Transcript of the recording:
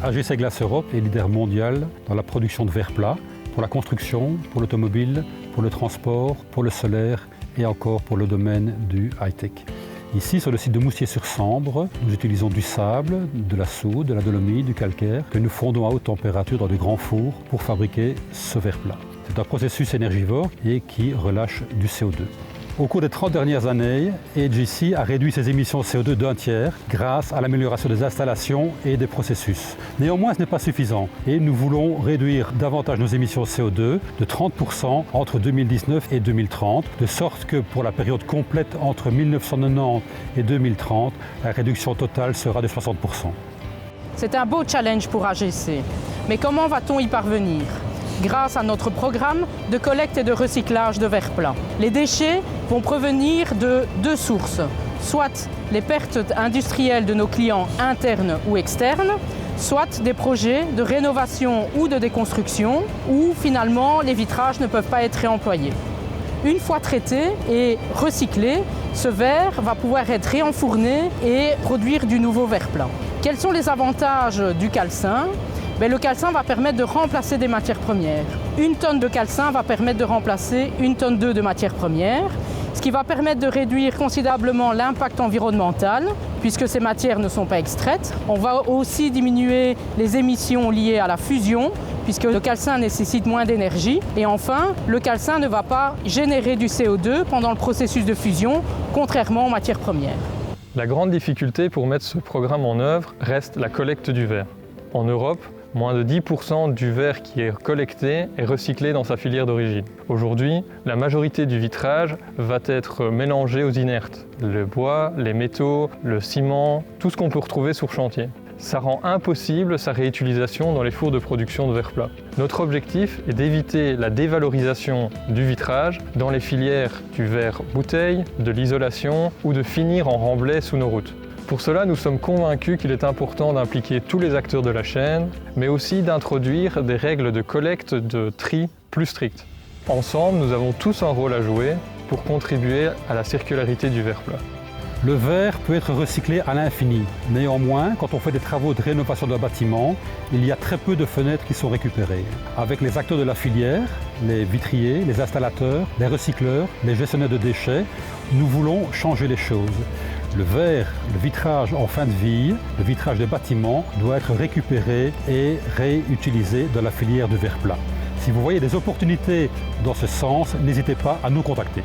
AGC Glace Europe est leader mondial dans la production de verre plat pour la construction, pour l'automobile, pour le transport, pour le solaire et encore pour le domaine du high-tech. Ici, sur le site de Moussier-sur-Sambre, nous utilisons du sable, de la soude, de la dolomite, du calcaire que nous fondons à haute température dans de grands fours pour fabriquer ce verre plat. C'est un processus énergivore et qui relâche du CO2. Au cours des 30 dernières années, AGC a réduit ses émissions de CO2 d'un tiers grâce à l'amélioration des installations et des processus. Néanmoins, ce n'est pas suffisant et nous voulons réduire davantage nos émissions de CO2 de 30% entre 2019 et 2030, de sorte que pour la période complète entre 1990 et 2030, la réduction totale sera de 60%. C'est un beau challenge pour AGC, mais comment va-t-on y parvenir ? Grâce à notre programme de collecte et de recyclage de verre plat. Les déchets vont provenir de deux sources, soit les pertes industrielles de nos clients internes ou externes, soit des projets de rénovation ou de déconstruction où finalement les vitrages ne peuvent pas être réemployés. Une fois traité et recyclé, ce verre va pouvoir être réenfourné et produire du nouveau verre plat. Quels sont les avantages du calcin ? Le calcin va permettre de remplacer des matières premières. Une tonne de calcin va permettre de remplacer 1,2 tonne de matières premières, ce qui va permettre de réduire considérablement l'impact environnemental, puisque ces matières ne sont pas extraites. On va aussi diminuer les émissions liées à la fusion, puisque le calcin nécessite moins d'énergie. Et enfin, le calcin ne va pas générer du CO2 pendant le processus de fusion, contrairement aux matières premières. La grande difficulté pour mettre ce programme en œuvre reste la collecte du verre. En Europe, moins de 10% du verre qui est collecté est recyclé dans sa filière d'origine. Aujourd'hui, la majorité du vitrage va être mélangé aux inertes. Le bois, les métaux, le ciment, tout ce qu'on peut retrouver sur chantier. Ça rend impossible sa réutilisation dans les fours de production de verre plat. Notre objectif est d'éviter la dévalorisation du vitrage dans les filières du verre bouteille, de l'isolation ou de finir en remblai sous nos routes. Pour cela, nous sommes convaincus qu'il est important d'impliquer tous les acteurs de la chaîne, mais aussi d'introduire des règles de collecte de tri plus strictes. Ensemble, nous avons tous un rôle à jouer pour contribuer à la circularité du verre plat. Le verre peut être recyclé à l'infini. Néanmoins, quand on fait des travaux de rénovation d'un bâtiment, il y a très peu de fenêtres qui sont récupérées. Avec les acteurs de la filière, les vitriers, les installateurs, les recycleurs, les gestionnaires de déchets, nous voulons changer les choses. Le verre, le vitrage en fin de vie, le vitrage des bâtiments doit être récupéré et réutilisé dans la filière de verre plat. Si vous voyez des opportunités dans ce sens, n'hésitez pas à nous contacter.